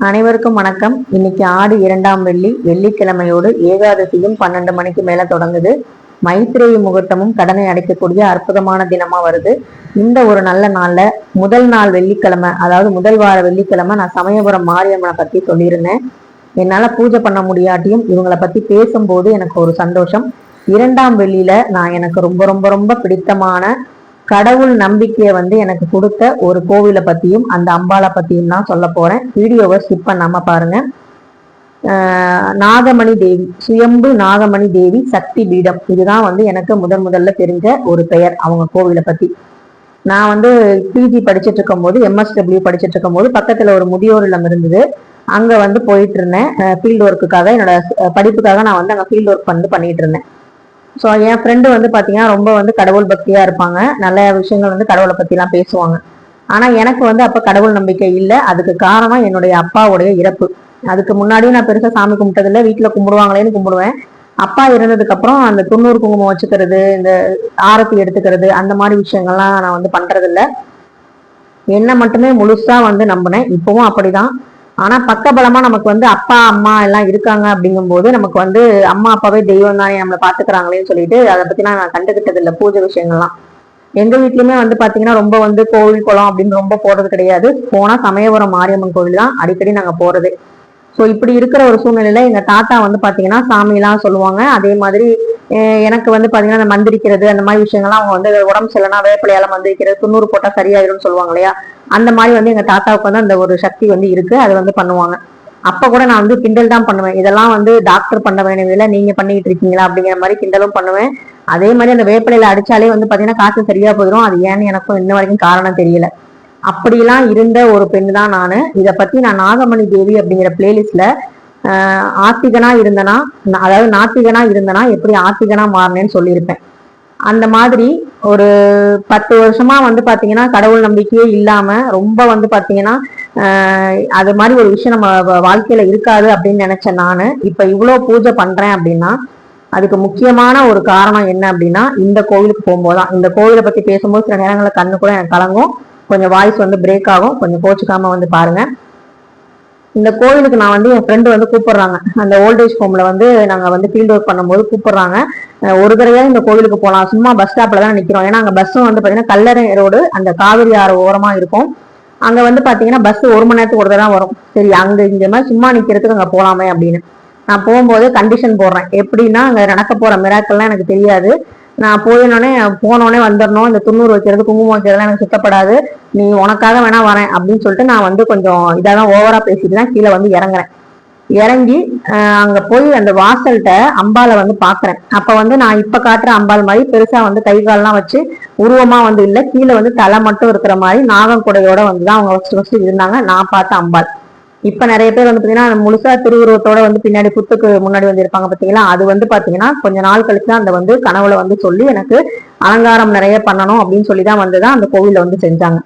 அனைவருக்கும் வணக்கம். இன்னைக்கு ஆடி 2ஆம் வெள்ளி, வெள்ளிக்கிழமையோடு ஏகாதசியும் 12 மணிக்கு மேல தொடங்குது. மைத்திரேயி முகூர்த்தமும் கடனை அடைக்கக்கூடிய அற்புதமான தினமா வருது. இந்த ஒரு நல்ல நாள்ல முதல் நாள் வெள்ளிக்கிழமை, அதாவது முதல் வார வெள்ளிக்கிழமை, நான் சமயபுரம் மாரியம்மனை பத்தி சொல்லியிருந்தேன். என்னால பூஜை பண்ண முடியாட்டியும் இவங்களை பத்தி பேசும்போது எனக்கு ஒரு சந்தோஷம். 2ஆம் வெள்ளியில நான் எனக்கு ரொம்ப ரொம்ப ரொம்ப பிடித்தமான கடவுள் நம்பிக்கையை எனக்கு கொடுத்த ஒரு கோவிலை பத்தியும் அந்த அம்பாளை பத்தியும் தான் சொல்ல போறேன். வீடியோவை ஸ்கிப் பண்ணாம பாருங்க. நாகமணி தேவி, சுயம்பு நாகமணி தேவி சக்தி பீடம், இதுதான் எனக்கு முதல்ல தெரிஞ்ச ஒரு பெயர் அவங்க கோவிலை பத்தி. நான் பிஜி படிச்சுட்டு இருக்கும் போது, MSW படிச்சுட்டு இருக்கும் போது பக்கத்துல ஒரு முதியோர் இல்லம் இருந்தது. அங்க போயிட்டு இருந்தேன் ஃபீல்டு ஒர்க்குக்காக. என்னோட படிப்புக்காக நான் அங்க ஃபீல்டு ஒர்க் பண்ணிட்டு இருந்தேன். ஸோ என் ஃப்ரெண்டு பார்த்தீங்கன்னா ரொம்ப கடவுள் பக்தியா இருப்பாங்க. நல்ல விஷயங்கள் கடவுளை பத்திலாம் பேசுவாங்க. ஆனா எனக்கு அப்ப கடவுள் நம்பிக்கை இல்லை. அதுக்கு காரணம் என்னுடைய அப்பாவுடைய இறப்பு. அதுக்கு முன்னாடியும் நான் பெருசா சாமி கும்பிட்டதில்லை. வீட்டுல கும்பிடுவாங்களேன்னு கும்பிடுவேன். அப்பா இறந்ததுக்கு அப்புறம் அந்த 90 குங்குமம் வச்சுக்கிறது, இந்த ஆரத்தி எடுத்துக்கிறது, அந்த மாதிரி விஷயங்கள்லாம் நான் பண்றதில்ல. என்ன மட்டுமே முழுசா நம்பினேன். இப்பவும் அப்படிதான். ஆனா பக்கபலமா நமக்கு அப்பா அம்மா எல்லாம் இருக்காங்க அப்படிங்கும் போது நமக்கு அம்மா அப்பாவே தெய்வம் தானே, நம்மளை பாத்துக்கிறாங்களேன்னு சொல்லிட்டு அதை பத்தி நான் கண்டுகிட்டது இல்லை. பூஜை விஷயங்கள்லாம் எங்க வீட்லயுமே பாத்தீங்கன்னா ரொம்ப கோவில் குளம் அப்படின்னு ரொம்ப போறது கிடையாது. போனா சமயபுரம் மாரியம்மன் கோவில் தான் அடிக்கடி நாங்க போறது. ஸோ இப்படி இருக்கிற ஒரு சூழ்நிலையில எங்க தாத்தா பாத்தீங்கன்னா சாமி எல்லாம் சொல்லுவாங்க. அதே மாதிரி எனக்கு பாத்தீங்கன்னா அந்த மந்திரிக்கிறது, அந்த மாதிரி விஷயங்கள்லாம் அவங்க உடம்பு சரியில்லைனா வேப்பிலையால மந்திரிக்கிறது, 90 போட்டா சரியாயிரும்னு சொல்லுவாங்க இல்லையா, அந்த மாதிரி எங்க தாத்தாவுக்கு அந்த ஒரு சக்தி இருக்கு. அது பண்ணுவாங்க. அப்ப கூட நான் கிண்டல் தான் பண்ணுவேன். இதெல்லாம் டாக்டர் பண்ண வேண்டியதில்லை, நீங்க பண்ணிட்டு இருக்கீங்களா அப்படிங்கிற மாதிரி கிண்டலும் பண்ணுவேன். அதே மாதிரி அந்த வேப்பிலையில அடிச்சாலே பாத்தீங்கன்னா காசு சரியா போயிடும். அது ஏன்னு எனக்கும் இன்ன வரைக்கும் காரணம் தெரியல. அப்படிலாம் இருந்த ஒரு பெண் தான் நானு. இதை பத்தி நான் நாகமணி தேவி அப்படிங்கிற பிளேலிஸ்ட்ல ஆத்திகனா இருந்தனா, அதாவது நாத்திகனா இருந்தனா எப்படி ஆத்திகனா மாறினேன்னு சொல்லியிருப்பேன். அந்த மாதிரி ஒரு 10 வருஷமா பாத்தீங்கன்னா கடவுள் நம்பிக்கையே இல்லாம ரொம்ப பாத்தீங்கன்னா அது மாதிரி ஒரு விஷயம் நம்ம வாழ்க்கையில இருக்காது அப்படின்னு நினைச்சேன் நானு. இப்ப இவ்வளவு பூஜை பண்றேன் அப்படின்னா அதுக்கு முக்கியமான ஒரு காரணம் என்ன அப்படின்னா, இந்த கோவிலுக்கு போகும்போதுதான். இந்த கோவிலை பத்தி பேசும்போது சில நேரங்களில் கண்ணு கூட எனக்கு கலங்கும், கொஞ்சம் வாய்ஸ் பிரேக் ஆகும். கொஞ்சம் கோச்சுக்காம பாருங்க. இந்த கோவிலுக்கு நான் என் ஃப்ரெண்டு கூப்பிடுறாங்க. அந்த ஓல்டேஜ் ஹோம்ல நாங்க ஃபீல்ட் ஒர்க் பண்ணும்போது கூப்பிடுறாங்க. ஒரு தடவையா இந்த கோவிலுக்கு போகலாம், சும்மா பஸ் ஸ்டாப்ல தான் நிக்கிறோம். ஏன்னா அங்க பஸ்ஸும் பாத்தீங்கன்னா கல்லறை ரோடு, அந்த காவிரி ஆறு ஓரமா இருக்கும். அங்க பாத்தீங்கன்னா பஸ் 1 மணி நேரத்துக்கு ஒரு தான் வரும். சரி அங்க இந்த மாதிரி சும்மா நிக்கிறதுக்கு அங்க போலாமே அப்படின்னு நான் போகும்போது கண்டிஷன் போடுறேன். எப்படின்னா அங்க நடக்க போற மிராக்கள்லாம் எனக்கு தெரியாது. நான் போனோடனே வந்துடணும். இந்த 90 வைக்கிறது, குங்குமம் வைக்கிறதுலாம் எனக்கு சுத்தப்படாது. நீ உனக்காக வேணா வரேன் அப்படின்னு சொல்லிட்டு நான் கொஞ்சம் இதாதான் ஓவரா பேசிட்டு தான் கீழே இறங்குறேன். இறங்கி அங்க போய் அந்த வாசல்கிட்ட அம்பாலை பாக்குறேன். அப்ப நான் இப்ப காட்டுற அம்பாள் மாதிரி பெருசா கை கால்லாம் வச்சு உருவமா இல்ல, கீழே தலை மட்டும் இருக்கிற மாதிரி நாகம் குடையோட தான் அவங்க ஃபர்ஸ்ட் இருந்தாங்க. நான் பார்த்த அம்பாள். இப்ப நிறைய பேர் பாத்தீங்கன்னா முழுசா திருவுருவத்தோட பின்னாடி புத்துக்கு முன்னாடி இருப்பாங்க பாத்தீங்களா. அது பாத்தீங்கன்னா கொஞ்ச நாள் கழிச்சு தான் அந்த கனவுல சொல்லி எனக்கு அலங்காரம் நிறைய பண்ணணும் அப்படின்னு சொல்லிதான் வந்துதான் அந்த கோவில செஞ்சாங்க.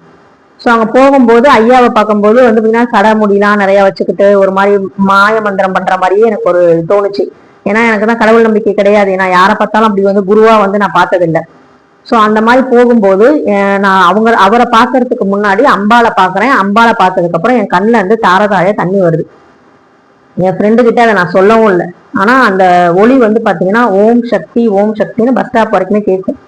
ஸோ அங்க போகும்போது ஐயாவை பார்க்கும்போது பாத்தீங்கன்னா சட முடியலாம் நிறைய வச்சுக்கிட்டு ஒரு மாதிரி மாய மந்திரம் பண்ற மாதிரியே எனக்கு ஒரு தோணுச்சு. ஏன்னா எனக்கு தான் கடவுள் நம்பிக்கை கிடையாது. நான் யாரை பார்த்தாலும் அப்படி குருவா நான் பார்த்ததில்லை. ஸோ அந்த மாதிரி போகும்போது நான் அவரை பார்க்கறதுக்கு முன்னாடி அம்பாலை பார்க்குறேன். அம்பாலை பார்த்ததுக்கு அப்புறம் என் கண்ணில் தாரதாய தண்ணி வருது. என் ஃப்ரெண்டு கிட்ட அதை நான் சொல்லவும் இல்லை. ஆனா அந்த ஒளி பாத்தீங்கன்னா ஓம் சக்தி ஓம் சக்தின்னு பஸ் ஸ்டாப் வரைக்குமே கேட்கும்.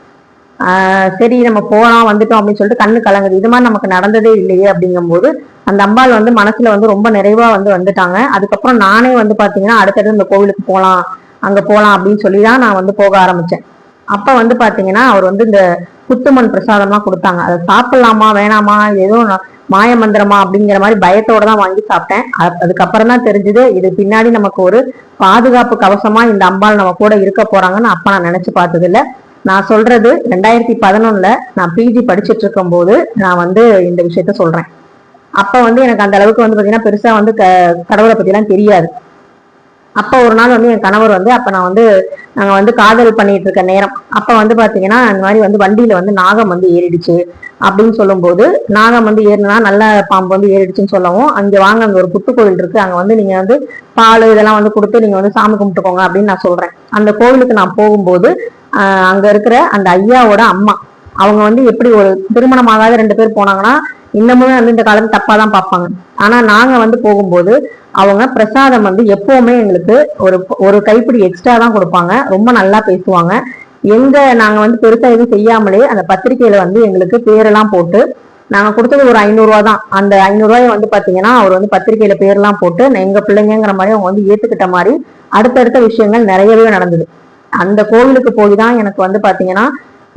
சரி நம்ம போலாம் வந்துட்டோம் அப்படின்னு சொல்லிட்டு கண்ணு கலங்குது. இது மாதிரி நமக்கு நடந்ததே இல்லையே அப்படிங்கும்போது அந்த அம்பாள் மனசுல ரொம்ப நிறைவா வந்துட்டாங்க. அதுக்கப்புறம் நானே பாத்தீங்கன்னா அடுத்தது இந்த கோவிலுக்கு போகலாம், அங்க போகலாம் அப்படின்னு சொல்லிதான் நான் போக ஆரம்பிச்சேன். அப்ப பாத்தீங்கன்னா அவர் இந்த புத்துமண் பிரசாதம்லாம் கொடுத்தாங்க. அதை சாப்பிடலாமா வேணாமா, ஏதோ மாய மந்திரமா அப்படிங்கிற மாதிரி பயத்தோட தான் வாங்கி சாப்பிட்டேன். அதுக்கப்புறம் தான் தெரிஞ்சது இது பின்னாடி நமக்கு ஒரு பாதுகாப்பு கவசமா இந்த அம்பாள் நம்ம கூட இருக்க போறாங்கன்னு அப்ப நான் நினைச்சு பார்த்தது இல்லை. நான் சொல்றது 2011 நான் பிஜி படிச்சுட்டு இருக்கும் போது நான் இந்த விஷயத்த சொல்றேன். அப்ப எனக்கு அந்த அளவுக்கு பாத்தீங்கன்னா பெருசா கடவுளை பத்தி எல்லாம் தெரியாது. அப்ப ஒரு நாள் என் கணவர் அப்ப நான் நாங்க காதல் பண்ணிட்டு இருக்க நேரம். அப்ப பாத்தீங்கன்னா அந்த மாதிரி வண்டியில நாகம் ஏறிடுச்சு அப்படின்னு சொல்லும் போது, நாகம் ஏறினா நல்ல பாம்பு ஏறிடுச்சுன்னு சொல்லவும், அங்க வாங்க அங்க ஒரு புத்து கோவில் இருக்கு, அங்க நீங்க பால் இதெல்லாம் கொடுத்து நீங்க சாமி கும்பிட்டுக்கோங்க அப்படின்னு நான் சொல்றேன். அந்த கோவிலுக்கு நான் போகும்போது அங்க இருக்கிற அந்த ஐயாவோட அம்மா அவங்க எப்படி ஒரு திருமணமாகாத 2 பேர் போனாங்கன்னா இன்னமுமே வந்து இந்த காலம் தப்பா தான் பார்ப்பாங்க. ஆனா நாங்க வந்து போகும்போது அவங்க பிரசாதம் வந்து எப்பவுமே எங்களுக்கு ஒரு ஒரு கைப்பிடி எக்ஸ்ட்ரா தான் கொடுப்பாங்க. ரொம்ப நல்லா பேசுவாங்க. நாங்க வந்து பெருசா எதுவும் செய்யாமலே அந்த பத்திரிகையில வந்து எங்களுக்கு பேரெல்லாம் போட்டு, நாங்க கொடுத்தது ஒரு 500 தான். அந்த 500 வந்து பாத்தீங்கன்னா அவர் வந்து பத்திரிகையில பேர்லாம் போட்டு எங்க பிள்ளைங்கிற மாதிரி அவங்க வந்து ஏத்துக்கிட்ட மாதிரி அடுத்தடுத்த விஷயங்கள் நிறையவே நடந்தது. அந்த கோவிலுக்கு போய் தான் எனக்கு வந்து பாத்தீங்கன்னா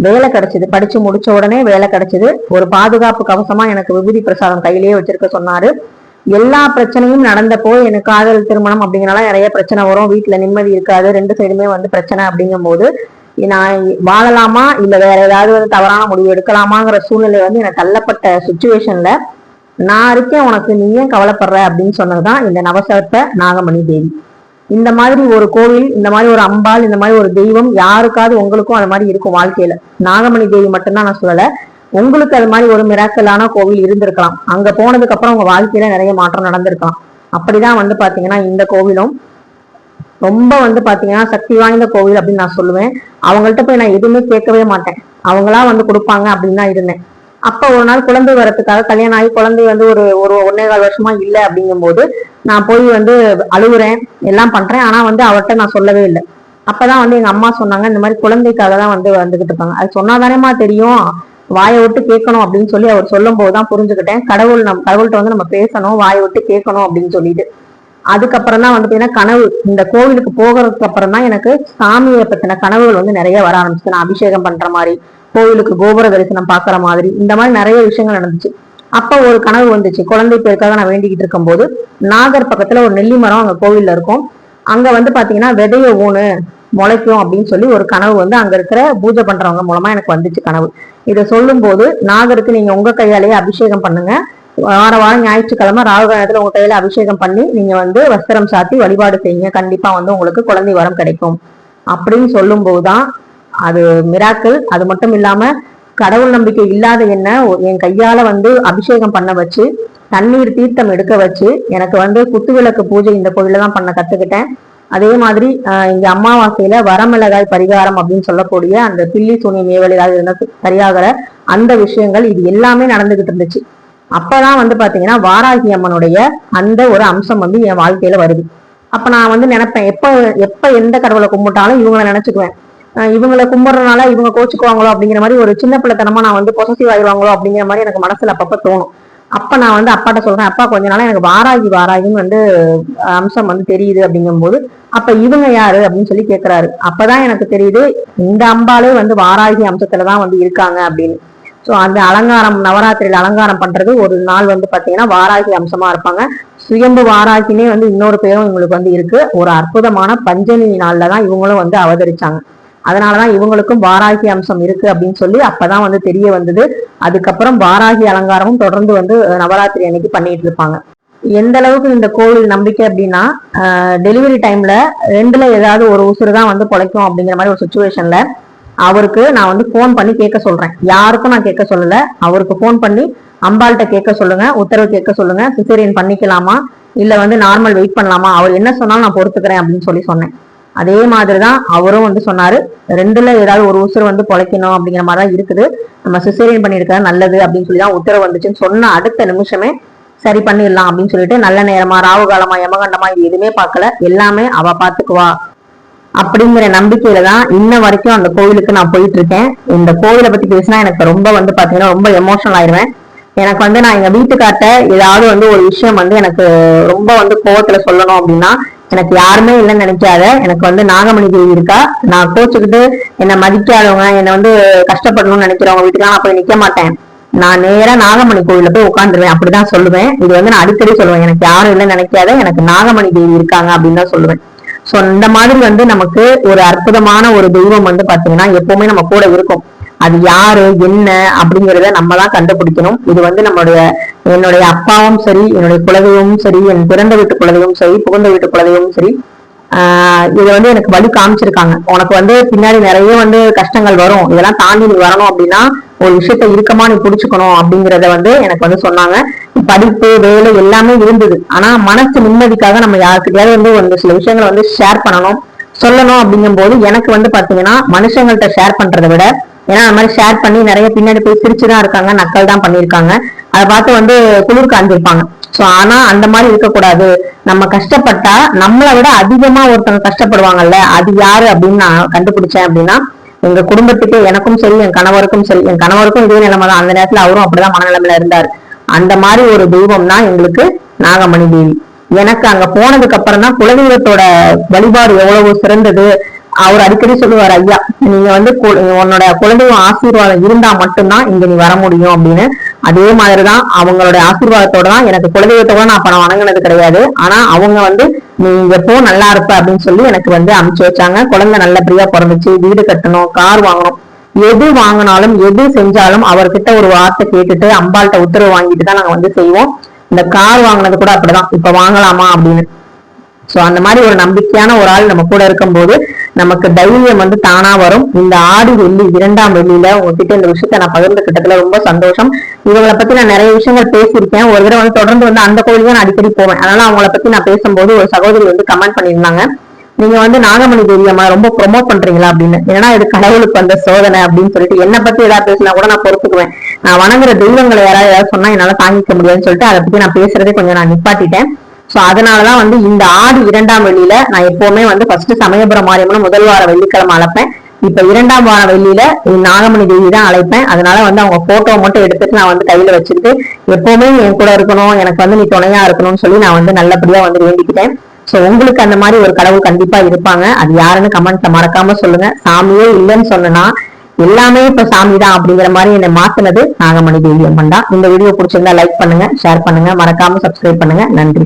வேலை கிடைச்சது. படிச்சு முடிச்ச உடனே வேலை கிடைச்சது. ஒரு பாதுகாப்பு கவசமா எனக்கு விபூதி பிரசாதம் கையிலேயே வச்சிருக்க சொன்னாரு. எல்லா பிரச்சனையும் நடந்தப்போ எனக்கு காதல் திருமணம் அப்படிங்கிறனால நிறைய பிரச்சனை வரும், வீட்டுல நிம்மதி இருக்காது, 2 சைடுமே வந்து பிரச்சனை. அப்படிங்கும் போது நான் வாழலாமா இல்ல வேற ஏதாவது வந்து தவறான முடிவு எடுக்கலாமாங்கிற சூழ்நிலை வந்து எனக்கு தள்ளப்பட்ட சுச்சுவேஷன்ல நான் இருக்கேன், உனக்கு நீ ஏன் கவலைப்படுற அப்படின்னு சொன்னதுதான் இந்த நவசர்ப்ப நாகமணி தேவி. இந்த மாதிரி ஒரு கோவில், இந்த மாதிரி ஒரு அம்பாள், இந்த மாதிரி ஒரு தெய்வம் யாருக்காவது உங்களுக்கும் அது மாதிரி இருக்கும் வாழ்க்கையில. நாகமணி தேவி மட்டும்தான் நான் சொல்லல, உங்களுக்கு அது மாதிரி ஒரு மிராக்கலான கோவில் இருந்திருக்கலாம். அங்க போனதுக்கு அப்புறம் உங்க வாழ்க்கையில நிறைய மாற்றம் நடந்திருக்கலாம். அப்படிதான் வந்து பாத்தீங்கன்னா இந்த கோவிலும் ரொம்ப வந்து பாத்தீங்கன்னா சக்தி வாய்ந்த கோவில் அப்படின்னு நான் சொல்லுவேன். அவங்கள்ட்ட போய் நான் எதுவுமே கேட்கவே மாட்டேன், அவங்களா வந்து கொடுப்பாங்க அப்படின்னு தான் இருந்தேன். அப்ப ஒரு நாள் குழந்தை வரத்துக்காக கல்யாணம் ஆகி குழந்தை வந்து ஒரு ஒரு 1.25 வருஷமா இல்லை. அப்படிங்கும் போது நான் போய் வந்து அழுகுறேன், எல்லாம் பண்றேன். ஆனா வந்து அவர்கிட்ட நான் சொல்லவே இல்லை. அப்பதான் வந்து எங்க அம்மா சொன்னாங்க, இந்த மாதிரி குழந்தைக்காக தான் வந்து வந்துகிட்டு இருப்பாங்க, அது சொன்னாதானேமா தெரியும், வாயை விட்டு கேட்கணும் அப்படின்னு சொல்லி அவர் சொல்லும் போதுதான் புரிஞ்சுக்கிட்டேன், கடவுள்கிட்ட வந்து நம்ம பேசணும், வாயை விட்டு கேட்கணும் அப்படின்னு சொல்லிட்டு. அதுக்கப்புறம் தான் வந்து பாத்தீங்கன்னா கனவு, இந்த கோவிலுக்கு போகிறதுக்கு அப்புறம் தான் எனக்கு சாமியை பத்தின கனவுகள் வந்து நிறைய வர ஆரம்பிச்சு. நான் அபிஷேகம் பண்ற மாதிரி, கோவிலுக்கு கோபுர தரிசனம் பாக்குற மாதிரி, இந்த மாதிரி நிறைய விஷயங்கள் நடந்துச்சு. அப்ப ஒரு கனவு வந்துச்சு. குழந்தை பேருக்காக நான் வேண்டிக்கிட்டு இருக்கும் போது நாகர் பக்கத்துல ஒரு நெல்லி மரம் அங்க கோவில்ல இருக்கும். அங்க வந்து பாத்தீங்கன்னா விதைய ஊனு முளைக்கும் அப்படின்னு சொல்லி ஒரு கனவு வந்து அங்க இருக்கிற பூஜை பண்றவங்க மூலமா எனக்கு வந்துச்சு கனவு. இதை சொல்லும் போது நாகருக்கு நீங்க உங்க கையாலேயே அபிஷேகம் பண்ணுங்க, வார வாரம் ஞாயிற்றுக்கிழமை ராகுகாலத்துல உங்க கையில அபிஷேகம் பண்ணி நீங்க வந்து வஸ்திரம் சாத்தி வழிபாடு செய்யுங்க, கண்டிப்பா வந்து உங்களுக்கு குழந்தை வரம் கிடைக்கும் அப்படின்னு சொல்லும் போதுதான் அது மிராக்கிள். அது மட்டும் இல்லாம கடவுள் நம்பிக்கை இல்லாத என்ன என் கையால வந்து அபிஷேகம் பண்ண வச்சு தண்ணீர் தீர்த்தம் எடுக்க வச்சு எனக்கு வந்து குத்துவிளக்கு பூஜை இந்த கோவில தான் பண்ண கத்துக்கிட்டேன். அதே மாதிரி இங்க அமாவாசையில வரமிளகாய் பரிகாரம் அப்படின்னு சொல்லக்கூடிய அந்த பில்லி சூனியம் ஏவல் ஏதாவது இருந்தா சரியாகிற அந்த விஷயங்கள் இது எல்லாமே நடந்துகிட்டு இருந்துச்சு. அப்பதான் வந்து பாத்தீங்கன்னா வாராகி அம்மனுடைய அந்த ஒரு அம்சம் வந்து என் வாழ்க்கையில வருது. அப்ப நான் வந்து நினைப்பேன், எப்ப எந்த கடவுளை கும்பிட்டாலும் இவங்களை நினைச்சுக்குவேன், இவங்களை கும்பிடுறதுனால இவங்க கோச்சுக்குவாங்களோ அப்படிங்கிற மாதிரி ஒரு சின்ன பிள்ளைத்தனமா நான் வந்து பொசசிவ் ஆயிடுவாங்களோ அப்படிங்கிற மாதிரி எனக்கு மனசுல அப்பப்ப தோணும். அப்ப நான் வந்து அப்பாட்ட சொல்றேன், அப்பா கொஞ்ச நாளா எனக்கு வாராகின்னு வந்து அம்சம் வந்து தெரியுது அப்படிங்கும் போது அப்ப இவங்க யாரு அப்படின்னு சொல்லி கேட்கிறாரு. அப்பதான் எனக்கு தெரியுது இந்த அம்பாலே வந்து வாராகி அம்சத்துலதான் வந்து இருக்காங்க அப்படின்னு. சோ அந்த அலங்காரம், நவராத்திரியில அலங்காரம் பண்றது ஒரு நாள் வந்து பாத்தீங்கன்னா வாராகி அம்சமா இருப்பாங்க. சுயம்பு வாராகினே வந்து இன்னொரு பேரும் இவங்களுக்கு வந்து இருக்கு. ஒரு அற்புதமான பஞ்சமி நாள்லதான் இவங்களும் வந்து அவதரிச்சாங்க. அதனாலதான் இவங்களுக்கும் வாராகி அம்சம் இருக்கு அப்படின்னு சொல்லி அப்பதான் வந்து தெரிய வந்தது. அதுக்கப்புறம் வாராகி அலங்காரமும் தொடர்ந்து வந்து நவராத்திரி அன்னைக்கு பண்ணிட்டு இருப்பாங்க. எந்த அளவுக்கு இந்த கோவில் நம்பிக்கை அப்படின்னா டெலிவரி டைம்ல 2ல ஏதாவது ஒரு உசுறு தான் வந்து பொழைக்கும் அப்படிங்கிற மாதிரி ஒரு சுச்சுவேஷன்ல அவருக்கு நான் வந்து போன் பண்ணி கேட்க சொல்றேன். யாருக்கும் நான் கேட்க சொல்லல, அவருக்கு போன் பண்ணி அம்பாள்கிட்ட கேட்க சொல்லுங்க, உத்தரவு கேட்க சொல்லுங்க, சிசேரியன் பண்ணிக்கலாமா இல்ல வந்து நார்மல் வெயிட் பண்ணலாமா, அவர் என்ன சொன்னாலும் நான் பொறுத்துக்கிறேன் அப்படின்னு சொல்லி சொன்னேன். அதே மாதிரிதான் அவரும் வந்து சொன்னாரு, 2ல ஏதாவது ஒரு உசுறு வந்து பொழைக்கணும் அப்படிங்கிற மாதிரிதான் இருக்குது, நம்ம சிசேரியன் பண்ணிருக்கிறது நல்லது அப்படின்னு சொல்லிதான் உத்தரவு வந்துச்சுன்னு சொன்ன அடுத்த நிமிஷமே சரி பண்ணிடலாம் அப்படின்னு சொல்லிட்டு நல்ல நேரமா ராவு காலமா யமகண்டமா இது எதுவுமே பார்க்கல, எல்லாமே அவ பாத்துக்குவா அப்படிங்கிற நம்பிக்கையில தான் இன்ன வரைக்கும் அந்த கோவிலுக்கு நான் போயிட்டு இருக்கேன். இந்த கோவிலை பத்தி பேசினா எனக்கு ரொம்ப வந்து பாத்தீங்கன்னா ரொம்ப எமோஷனல் ஆயிடுவேன். எனக்கு வந்து நான் எங்க வீட்டுக்கார்ட்ட ஏதாவது வந்து ஒரு விஷயம் வந்து எனக்கு ரொம்ப வந்து கோவத்துல சொல்லணும் அப்படின்னா எனக்கு யாருமே இல்லைன்னு நினைக்காத, எனக்கு வந்து நாகமணி தேவி இருக்கா, நான் கோச்சுக்கிட்டு என்னை மதிக்காதவங்க என்னை வந்து கஷ்டப்படணும்னு நினைக்கிறவங்க வீட்டுக்கு நான் போய் நிக்க மாட்டேன், நான் நேரா நாகமணி கோவில போய் உட்காந்துருவேன் அப்படிதான் சொல்லுவேன். இது வந்து நான் அடிக்கடி சொல்லுவேன், எனக்கு யாரும் இல்லைன்னு நினைக்காத, எனக்கு நாகமணி தேவி இருக்காங்க அப்படின்னு தான் சொல்லுவேன். சோ இந்த மாதிரி வந்து நமக்கு ஒரு அற்புதமான ஒரு தெய்வம் வந்து பாத்தீங்கன்னா எப்பவுமே நம்ம கூட இருக்கும். அது யாரு என்ன அப்படிங்கிறத நம்ம தான் கண்டுபிடிக்கணும். இது வந்து என்னுடைய அப்பாவும் சரி, என்னுடைய குலதெய்வமும் சரி, என் பிறந்த வீட்டு குலதெய்வமும் சரி, புகுந்த வீட்டு குலதெய்வமும் சரி, இதை வந்து எனக்கு வழி காமிச்சிருக்காங்க. உனக்கு வந்து பின்னாடி நிறைய வந்து கஷ்டங்கள் வரும், இதெல்லாம் தாண்டி நீ வரணும் அப்படின்னா ஒரு விஷயத்த இறுக்கமா நீ புடிச்சுக்கணும் அப்படிங்கறத வந்து எனக்கு வந்து சொன்னாங்க. படிப்பு வேலை எல்லாமே இருந்தது, ஆனா மனசு நிம்மதிக்காக நம்ம யாருக்கிட்டையாவது வந்து ஒரு சில விஷயங்களை வந்து ஷேர் பண்ணணும் சொல்லணும் அப்படிங்கும் போது எனக்கு வந்து பாத்தீங்கன்னா மனுஷங்கள்ட்ட ஷேர் பண்றதை விட, ஏன்னா அந்த மாதிரி ஷேர் பண்ணி நிறைய பின்னாடி போய் சிரிச்சுதான் இருக்காங்க, நக்கல் தான் பண்ணியிருக்காங்க. அதை பார்த்து வந்து குளிர் காஞ்சிருப்பாங்க. சோ ஆனா அந்த மாதிரி இருக்கக்கூடாது. நம்ம கஷ்டப்பட்டா நம்மளை விட அதிகமா ஒருத்தவங்க கஷ்டப்படுவாங்கல்ல, அது யாரு அப்படின்னு நான் கண்டுபிடிச்சேன் அப்படின்னா, எங்க குடும்பத்துக்கு, எனக்கும் சரி என் கணவருக்கும் சரி, என் கணவருக்கும் இதே நிலைமை தான். அந்த நேரத்துல அவரும் அப்படிதான் மனநிலைமையில இருந்தாரு. அந்த மாதிரி ஒரு தெய்வம் தான் எங்களுக்கு நாகமணி தேவி. எனக்கு அங்க போனதுக்கு அப்புறம் தான் குலதெய்வத்தோட வழிபாடு எவ்வளவு சிறந்தது. அவர் அடிக்கடி சொல்லுவார், ஐயா நீங்க வந்து உன்னோட குலதெய்வம் ஆசீர்வாதம் இருந்தா மட்டும்தான் இங்க நீ வர முடியும் அப்படின்னு. அதே மாதிரிதான் அவங்களுடைய ஆசீர்வாதத்தோட தான் எனக்கு குலதெய்வத்தோட நான் பணம் வணங்கினது கிடையாது. ஆனா அவங்க வந்து நீ இங்க போ நல்லா இருப்ப அப்படின்னு சொல்லி எனக்கு வந்து அனுப்பிச்சு வச்சாங்க. குழந்தை நல்லபடியா பிறந்துச்சு, வீடு கட்டணும், கார் வாங்கணும், எது வாங்கினாலும் எது செஞ்சாலும் அவர்கிட்ட ஒரு வார்த்தை கேட்டுட்டு அம்பாள்கிட்ட உத்தரவு வாங்கிட்டு தான் நாங்க வந்து செய்வோம். இந்த கார் வாங்கினது கூட அப்படிதான், இப்ப வாங்கலாமா அப்படின்னு. சோ அந்த மாதிரி ஒரு நம்பிக்கையான ஒரு ஆள் நம்ம கூட இருக்கும் போது நமக்கு தைரியம் வந்து தானா வரும். இந்த ஆடி வெள்ளி 2ஆம் வெள்ளியில உங்ககிட்ட இந்த விஷயத்த நான் பகிர்ந்துகிட்டதுல ரொம்ப சந்தோஷம். இவங்களை பத்தி நான் நிறைய விஷயங்கள் பேசியிருக்கேன். ஒரு தடவை வந்து தொடர்ந்து வந்து அந்த கோயிலுக்கு நான் அடிக்கடி போவேன். அதனால அவங்கள பத்தி நான் பேசும்போது ஒரு சகோதரி வந்து கமெண்ட் பண்ணியிருந்தாங்க, நீங்க வந்து நாகமணி தேவியம்மா ரொம்ப ப்ரொமோட் பண்றீங்களா அப்படின்னு. ஏன்னா இது கடவுளுக்கு வந்த சோதனை அப்படின்னு சொல்லிட்டு என்னை பத்தி ஏதாவது பேசினா கூட நான் பொறுத்துக்குவேன். நான் வணங்குற தெய்வங்களை யாராவது சொன்னா என்னால தாங்கிக்க முடியாதுன்னு சொல்லிட்டு அதை பத்தி நான் பேசுறதே கொஞ்சம் நான் நிப்பாட்டிட்டேன். சோ அதனாலதான் வந்து இந்த ஆடி 2ஆம் வெள்ளியில நான் எப்பவுமே வந்து ஃபர்ஸ்ட் சமயபுரம் மாரியம்மன் முதல் வார வெள்ளிக்கிழமை அழைப்பேன். இப்ப 2ஆம் வார வெள்ளியில நாகமணி தேவி தான் அழைப்பேன். அதனால வந்து அவங்க போட்டோ மட்டும் எடுத்துட்டு நான் வந்து கையில வச்சுட்டு எப்பவுமே என் கூட இருக்கணும், எனக்கு வந்து நீ துணையா இருக்கணும்னு சொல்லி நான் வந்து நல்லபடியா வந்து வேண்டிக்கிட்டேன். சோ உங்களுக்கு அந்த மாதிரி ஒரு கடவுள் கண்டிப்பா இருப்பாங்க. அது யாருன்னு கமெண்ட்ல மறக்காம சொல்லுங்க. சாமியே இல்லைன்னு சொன்னா எல்லாமே இப்ப சாமி தான் அப்படிங்கிற மாதிரி என்னை மாத்தினது நாகமணி தேவி அம்மன் தான். இந்த வீடியோ பிடிச்சிருந்தா லைக் பண்ணுங்க, ஷேர் பண்ணுங்க, மறக்காம சப்ஸ்கிரைப் பண்ணுங்க. நன்றி.